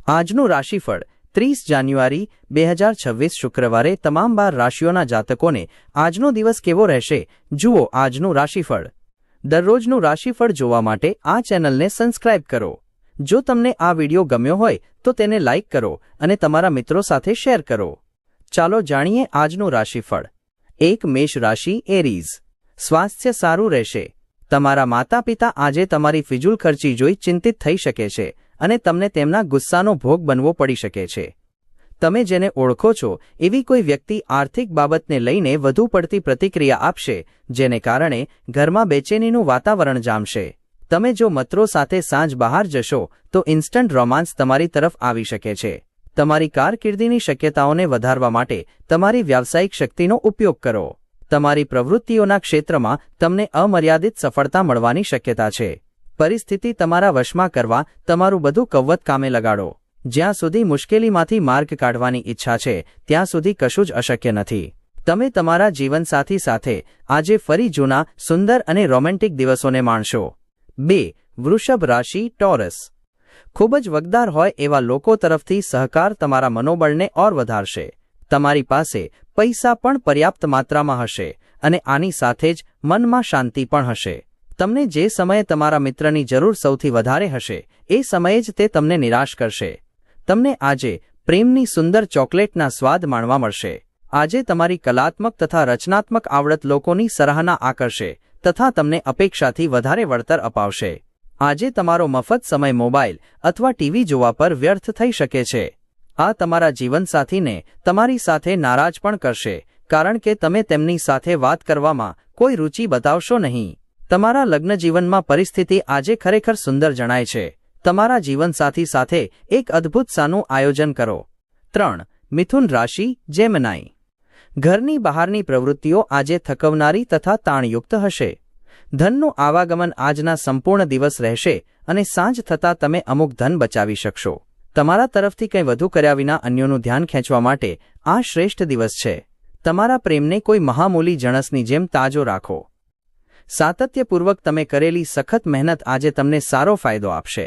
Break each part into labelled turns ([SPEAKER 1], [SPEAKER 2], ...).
[SPEAKER 1] આજનું રાશિફળ 30 જાન્યુઆરી 2026 શુક્રવારે તમામ 12 રાશિઓના જાતકોને આજનો દિવસ કેવો રહેશે જુઓ આજનું રાશિફળ। દરરોજનું રાશિફળ જોવા માટે આ ચેનલને સબસ્ક્રાઇબ કરો। જો તમને આ વિડિયો ગમ્યો હોય તો તેને લાઇક કરો અને તમારા મિત્રો સાથે શેર કરો। ચાલો જાણીએ આજનું રાશિફળ। 1 મેષ રાશિ એરીઝ। સ્વાસ્થ્ય સારું રહેશે। તમારા માતાપિતા આજે તમારી ફિજૂલ ખર્ચી જોઈ ચિંતિત થઈ શકે છે અને તમને તેમના ગુસ્સાનો ભોગ બનવો પડી શકે છે। તમે જેને ઓળખો છો એવી કોઈ વ્યક્તિ આર્થિક બાબતને લઈને વધુ પડતી પ્રતિક્રિયા આપશે જેને કારણે ઘરમાં બેચેનીનું વાતાવરણ જામશે। તમે જો મિત્રો સાથે સાંજ બહાર જશો તો ઇન્સ્ટન્ટ રોમાન્સ તમારી તરફ આવી શકે છે। તમારી કારકિર્દીની શક્યતાઓને વધારવા માટે તમારી વ્યાવસાયિક શક્તિનો ઉપયોગ કરો। તમારી પ્રવૃત્તિઓના ક્ષેત્રમાં તમને અમર્યાદિત સફળતા મળવાની શક્યતા છે। પરિસ્થિતિ તમારા વશમાં કરવા તમારું બધું કવત કામે લગાડો। જ્યાં સુધી મુશ્કેલીમાંથી માર્ગ કાઢવાની ઈચ્છા છે ત્યાં સુધી કશું જ અશક્ય નથી। તમે તમારા જીવનસાથી સાથે આજે ફરી જૂના સુંદર અને રોમેન્ટિક દિવસોને માણશો। 2 વૃષભ રાશિ ટોરસ। ખૂબ જ વગદાર હોય એવા લોકો તરફથી સહકાર તમારા મનોબળને ઓર વધારશે। તમારી પાસે પૈસા પણ પર્યાપ્ત માત્રામાં હશે અને આની સાથે જ મનમાં શાંતિ પણ હશે। તમને જે સમયે તમારા મિત્રની જરૂર સૌથી વધારે હશે એ સમયે જ તે તમને નિરાશ કરશે। તમને આજે પ્રેમની સુંદર ચોકલેટના સ્વાદ માણવા મળશે। આજે તમારી કલાત્મક તથા રચનાત્મક આવડત લોકોની સરાહના આકર્ષે તથા તમને અપેક્ષાથી વધારે વળતર અપાવશે। આજે તમારો મફત સમય મોબાઈલ અથવા ટીવી જોવા પર વ્યર્થ થઈ શકે છે। આ તમારા જીવનસાથીને તમારી સાથે નારાજ પણ કરશે કારણ કે તમે તેમની સાથે વાત કરવામાં કોઈ રુચિ બતાવશો નહીં। તમારા લગ્ન જીવનમાં પરિસ્થિતિ આજે ખરેખર સુંદર જણાય છે। તમારા જીવનસાથી સાથે એક અદ્ભુત સાનું આયોજન કરો। 3 મિથુન રાશિ જેમિનાઈ। ઘરની બહારની પ્રવૃત્તિઓ આજે થકવનારી તથા તાણયુક્ત હશે। ધનનું આવાગમન આજના સંપૂર્ણ દિવસ રહેશે અને સાંજ થતાં તમે અમુક ધન બચાવી શકશો। તમારા તરફથી કંઈ વધુ કર્યા વિના અન્યોનું ધ્યાન ખેંચવા માટે આ શ્રેષ્ઠ દિવસ છે। તમારા પ્રેમને કોઈ મહામૂલી જણસની જેમ તાજો રાખો। સાતત્યપૂર્વક તમે કરેલી સખત મહેનત આજે તમને સારો ફાયદો આપશે।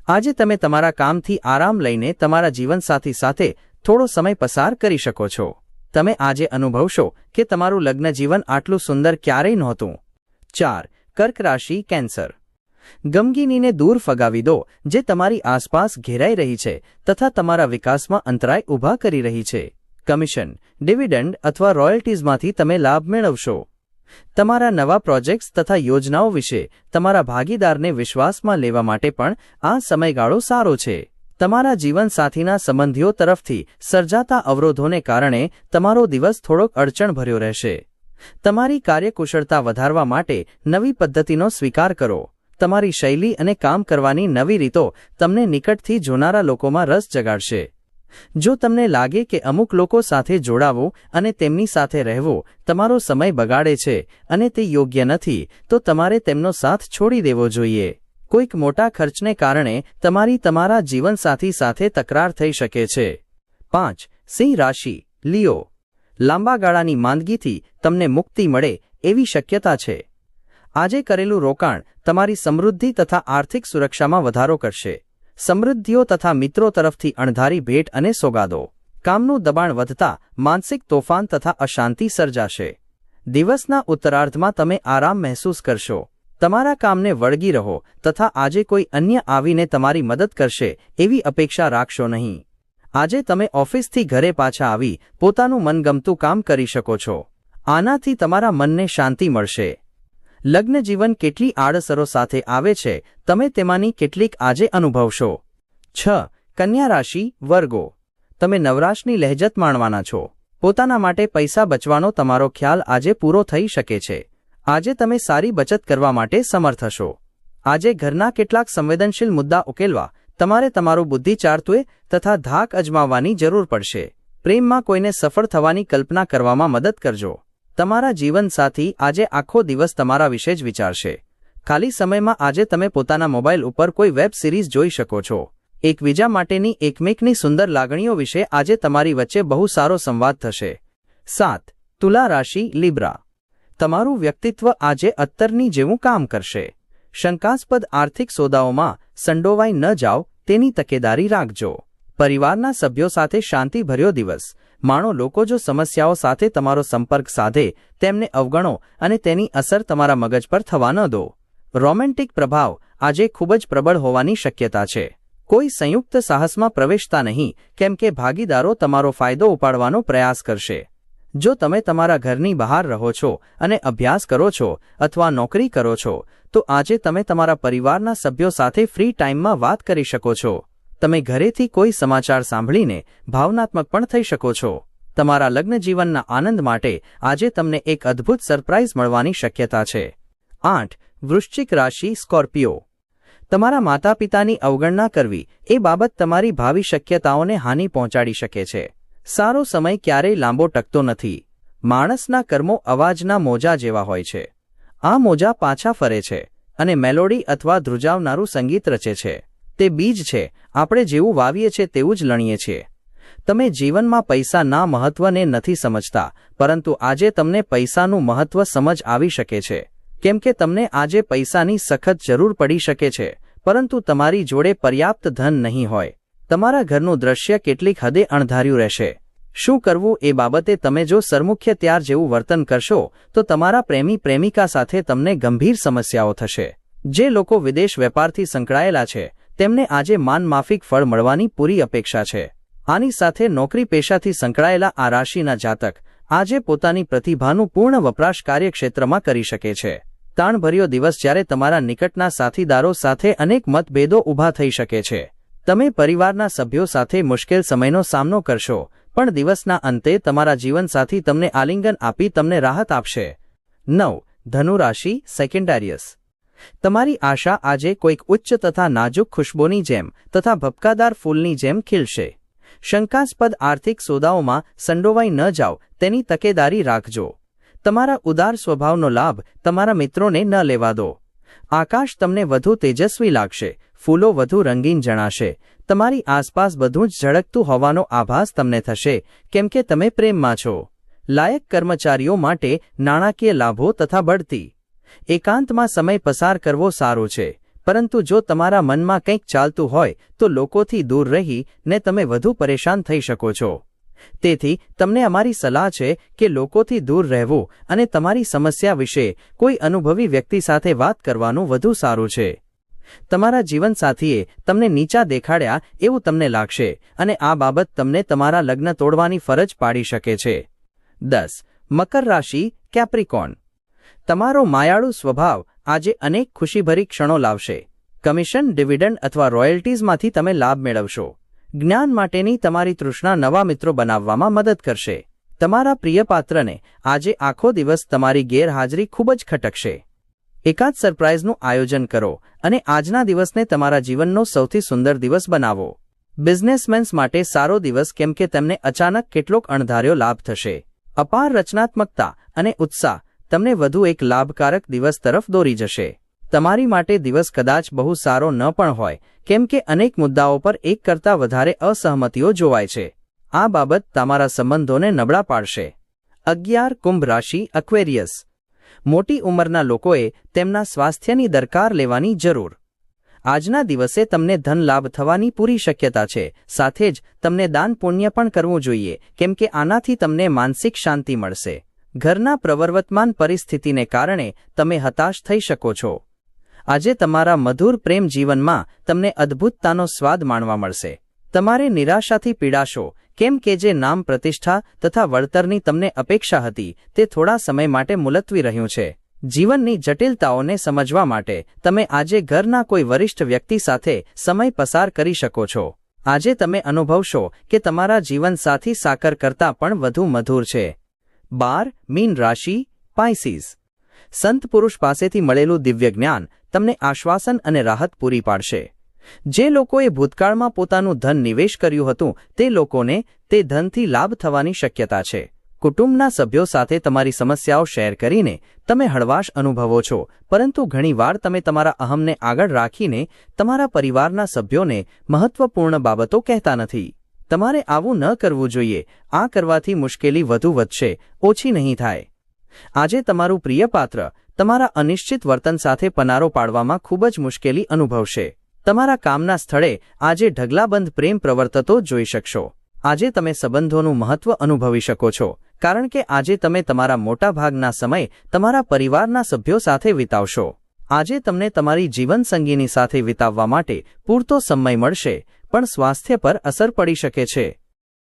[SPEAKER 1] આજે તમે તમારા કામથી આરામ લઈને તમારા જીવનસાથી સાથે થોડો સમય પસાર કરી શકો છો। તમે આજે અનુભવશો કે તમારું લગ્ન જીવન આટલું સુંદર ક્યારેય નહોતું। 4 કર્ક રાશિ કેન્સર। ગમગીનીને દૂર ફગાવી દો જે તમારી આસપાસ ઘેરાઈ રહી છે તથા તમારા વિકાસમાં અંતરાય ઊભા કરી રહી છે। કમિશન, ડિવિડન્ડ અથવા રોયલ્ટીઝમાંથી તમે લાભ મેળવશો। તમારા નવા પ્રોજેક્ટ્સ તથા યોજનાઓ વિશે તમારા ભાગીદારને વિશ્વાસમાં લેવા માટે પણ આ સમયગાળો સારો છે। તમારા જીવનસાથીના સંબંધીઓ તરફથી સર્જાતા અવરોધોને કારણે તમારો દિવસ થોડોક અડચણભર્યો રહેશે। તમારી કાર્યકુશળતા વધારવા માટે નવી પદ્ધતિનો સ્વીકાર કરો। તમારી શૈલી અને કામ કરવાની નવી રીતો તમને નિકટથી જોનારા લોકોમાં રસ જગાડશે। જો તમને લાગે કે અમુક લોકો સાથે જોડાવું અને તેમની સાથે રહેવું તમારો સમય બગાડે છે અને તે યોગ્ય નથી તો તમારે તેમનો સાથ છોડી દેવો જોઈએ। કોઈક મોટા ખર્ચને કારણે તમારા જીવનસાથી સાથે તકરાર થઈ શકે છે। 5 સિંહ રાશિ લિયો। લાંબા ગાળાની માંદગીથી તમને મુક્તિ મળે એવી શક્યતા છે। આજે કરેલું રોકાણ તમારી સમૃદ્ધિ તથા આર્થિક સુરક્ષામાં વધારો કરશે। સમૃદ્ધિઓ તથા મિત્રો તરફથી અણધારી ભેટ અને સોગાદો। કામનું દબાણ વધતા માનસિક તોફાન તથા અશાંતિ સર્જાશે। દિવસના ઉત્તરાર્ધમાં તમે આરામ મહેસૂસ કરશો। તમારા કામને વળગી રહો તથા આજે કોઈ અન્ય આવીને તમારી મદદ કરશે એવી અપેક્ષા રાખશો નહીં। આજે તમે ઓફિસથી ઘરે પાછા આવી પોતાનું મનગમતું કામ કરી શકો છો। આનાથી તમારા મનને શાંતિ મળશે। લગ્ન જીવન કેટલી આડઅસરો સાથે આવે છે તમે તેમાંની કેટલીક આજે અનુભવશો। 6 કન્યા રાશિ વર્ગો। તમે નવરાશની લહેજત માણવાના છો। પોતાના માટે પૈસા બચવાનો તમારો ખ્યાલ આજે પૂરો થઈ શકે છે। આજે તમે સારી બચત કરવા માટે સમર્થ હશો। આજે ઘરના કેટલાક સંવેદનશીલ મુદ્દા ઉકેલવા તમારે તમારું બુદ્ધિ ચાતુર્ય તથા ધાક અજમાવવાની જરૂર પડશે। પ્રેમમાં કોઈને સફળ થવાની કલ્પના કરવામાં મદદ કરજો। તમારા જીવનસાથી આજે આખો દિવસ તમારા વિશે જ વિચારશે। ખાલી સમયમાં આજે તમે પોતાના મોબાઈલ ઉપર કોઈ વેબ સિરીઝ જોઈ શકો છો। એકબીજા માટેની એકમેકની સુંદર લાગણીઓ વિશે આજે તમારી વચ્ચે બહુ સારો સંવાદ થશે। 7 તુલા રાશિ લિબ્રા। તમારું વ્યક્તિત્વ આજે અત્તરની જેવું કામ કરશે। શંકાસ્પદ આર્થિક સોદાઓમાં સંડોવાઈ ન જાઓ તેની તકેદારી રાખજો। પરિવારના સભ્યો સાથે શાંતિભર્યો દિવસ માણો. લોકો જો સમસ્યાઓ સાથે તમારો સંપર્ક સાધે તેમને અવગણો અને તેની અસર તમારા મગજ પર થવા ન દો. રોમેન્ટિક પ્રભાવ આજે ખૂબ જ પ્રબળ હોવાની શક્યતા છે. કોઈ સંયુક્ત સાહસમાં પ્રવેશતા નહીં, કેમ કે ભાગીદારો તમારો ફાયદો ઉપાડવાનો પ્રયાસ કરશે. જો તમે તમારા ઘરની બહાર રહો છો અને અભ્યાસ કરો છો અથવા નોકરી કરો છો તો આજે તમે તમારા પરિવારના સભ્યો સાથે ફ્રી ટાઈમમાં વાત કરી શકો છો. તમે ઘરેથી કોઈ સમાચાર સાંભળીને ભાવનાત્મક પણ થઈ શકો છો. તમારા લગ્નજીવનના આનંદ માટે આજે તમને એક અદ્ભુત સરપ્રાઇઝ મળવાની શક્યતા છે. 8. વૃશ્ચિક રાશિ સ્કોર્પિયો. તમારા માતાપિતાની અવગણના કરવી એ બાબત તમારી ભાવિ શક્યતાઓને હાનિ પહોંચાડી શકે છે. સારો સમય ક્યારેય લાંબો ટકતો નથી. માણસના કર્મો અવાજના મોજા જેવા હોય છે. આ મોજા પાછા ફરે છે અને મેલોડી અથવા ધ્રુજાવનારું સંગીત રચે છે. તે બીજ છે, આપણે જેવું વાવીએ છીએ તેવું જ લણીએ છીએ. તમે જીવનમાં પૈસાના મહત્વને નથી સમજતા, પરંતુ આજે તમને પૈસાનું મહત્વ સમજ આવી શકે છે. કેમ કે તમને આજે પૈસાની સખત જરૂર પડી શકે છે, પરંતુ તમારી જોડે પર્યાપ્ત ધન નહીં હોય. તમારા ઘરનું દ્રશ્ય કેટલીક હદે અણધાર્યું રહેશે. શું કરવું એ બાબતે તમે જો સરમુખ્યત્યાર જેવું વર્તન કરશો તો તમારા પ્રેમી પ્રેમિકા સાથે તમને ગંભીર સમસ્યાઓ થશે. જે લોકો વિદેશ વેપારથી સંકળાયેલા છે તેમને આજે માનમાફિક ફળ મળવાની પૂરી અપેક્ષા છે. આની સાથે નોકરી પેશાથી સંકળાયેલા આ રાશિના જાતક આજે પોતાની પ્રતિભાનું પૂર્ણ વપરાશ કાર્યક્ષેત્રમાં કરી શકે છે. તાણભર્યો દિવસ જ્યારે તમારા નિકટના સાથીદારો સાથે અનેક મતભેદો ઊભા થઈ શકે છે. તમે પરિવારના સભ્યો સાથે મુશ્કેલ સમયનો સામનો કરશો, પણ દિવસના અંતે તમારા જીવનસાથી તમને આલિંગન આપી તમને રાહત આપશે. 9. ધનુ રાશિ સેકન્ડારિયસ. તમારી આશા આજે કોઈક ઉચ્ચ તથા નાજુક ખુશ્બોની જેમ તથા ભપકાદાર ફૂલની જેમ ખીલશે. શંકાસ્પદ આર્થિક સોદાઓમાં સંડોવાઈ ન જાઓ તેની તકેદારી રાખજો. તમારા ઉદાર સ્વભાવનો લાભ તમારા મિત્રોને ન લેવા દો. આકાશ તમને વધુ તેજસ્વી લાગશે, ફૂલો વધુ રંગીન જણાશે. તમારી આસપાસ બધું જ ઝળકતું હોવાનો આભાસ તમને થશે, કેમ કે તમે પ્રેમમાં છો. લાયક કર્મચારીઓ માટે નાણાકીય લાભો તથા બઢતી. એકાંતમાં સમય પસાર કરવો સારો છે, પરંતુ જો તમારા મનમાં કંઈક ચાલતું હોય તો લોકોથી દૂર રહીને તમે વધુ પરેશાન થઈ શકો છો. તેથી તમને અમારી સલાહ છે કે લોકોથી દૂર રહેવું અને તમારી સમસ્યા વિશે કોઈ અનુભવી વ્યક્તિ સાથે વાત કરવાનું વધુ સારું છે. તમારા જીવનસાથીએ તમને નીચા દેખાડ્યા એવું તમને લાગશે અને આ બાબત તમને તમારા લગ્ન તોડવાની ફરજ પાડી શકે છે. 10. મકર રાશિ કેપ્રિકોર્ન. તમારો માયાળુ સ્વભાવ આજે અનેક ખુશીભરી ક્ષણો લાવશે. કમિશન, ડિવિડન્ડ અથવા રોયલ્ટીઝમાંથી તમે લાભ મેળવશો. જ્ઞાન માટેની તમારી તૃષ્ણા નવા મિત્રો બનાવવામાં મદદ કરશે. તમારા પ્રિય પાત્રને આજે આખો દિવસ તમારી ગેરહાજરી ખૂબ જ ખટકશે. એકાદ સરપ્રાઇઝનું આયોજન કરો અને આજના દિવસને તમારા જીવનનો સૌથી સુંદર દિવસ બનાવો. બિઝનેસમેન્સ માટે સારો દિવસ, કેમ કે તેમને અચાનક કેટલોક અણધાર્યો લાભ થશે. અપાર રચનાત્મકતા અને ઉત્સાહ તમને વધુ એક લાભકારક દિવસ તરફ દોરી જશે. તમારી માટે દિવસ કદાચ બહુ સારો ન પણ હોય, કેમ કે અનેક મુદ્દાઓ પર એક કરતાં વધારે અસહમતિઓ જોવાય છે. આ બાબત તમારા સંબંધોને નબળા પાડશે. 11. કુંભ રાશિ અક્વેરિયસ. મોટી ઉંમરના લોકોએ તેમના સ્વાસ્થ્યની દરકાર લેવાની જરૂર. આજના દિવસે તમને ધન લાભ થવાની પૂરી શક્યતા છે. સાથે જ તમને દાન પુણ્ય પણ કરવું જોઈએ, કેમ કે આનાથી તમને માનસિક શાંતિ મળશે. ઘરના પ્રવર્તમાન પરિસ્થિતિને કારણે તમે હતાશ થઈ શકો છો. આજે તમારા મધુર પ્રેમ જીવનમાં તમને અદ્ભુતતાનો સ્વાદ માણવા મળશે. તમારે નિરાશાથી પીડાશો, કેમ કે જે નામ, પ્રતિષ્ઠા તથા વળતરની તમને અપેક્ષા હતી તે થોડા સમય માટે મુલતવી રહ્યું છે. જીવનની જટિલતાઓને સમજવા માટે તમે આજે ઘરના કોઈ વરિષ્ઠ વ્યક્તિ સાથે સમય પસાર કરી શકો છો. આજે તમે અનુભવશો કે તમારા જીવનસાથી સાકર કરતાં પણ વધુ મધુર છે. 12. મીન રાશિ પાઇસીસ. સંત પુરુષ પાસેથી મળેલું દિવ્ય જ્ઞાન તમને આશ્વાસન અને રાહત પૂરી પાડશે. જે લોકોએ ભૂતકાળમાં પોતાનું ધન નિવેશ કર્યું હતું તે લોકોને તે ધનથી લાભ થવાની શક્યતા છે. કુટુંબના સભ્યો સાથે તમારી સમસ્યાઓ શેર કરીને તમે હળવાશ અનુભવો છો, પરંતુ ઘણીવાર તમે તમારા અહમને આગળ રાખીને તમારા પરિવારના સભ્યોને મહત્વપૂર્ણ બાબતો કહેતા નથી. તમારે આવું ન કરવું જોઈએ. આ કરવાથી મુશ્કેલી વધુ વધશે, ઓછી નહીં થાય. આજે તમારું પ્રિય પાત્ર તમારા અનિશ્ચિત વર્તન સાથે પનારો પાડવામાં ખૂબ જ મુશ્કેલી અનુભવશે. તમારા કામના સ્થળે આજે ઢગલાબંધ પ્રેમ પ્રવર્તતો જોઈ શકશો. આજે તમે સંબંધોનું મહત્વ અનુભવી શકો છો, કારણ કે આજે તમે તમારા મોટાભાગના સમય તમારા પરિવારના સભ્યો સાથે વિતાવશો. આજે તમને તમારી જીવનસંગીની સાથે વિતાવવા માટે પૂરતો સમય મળશે, પણ સ્વાસ્થ્ય પર અસર પડી શકે છે.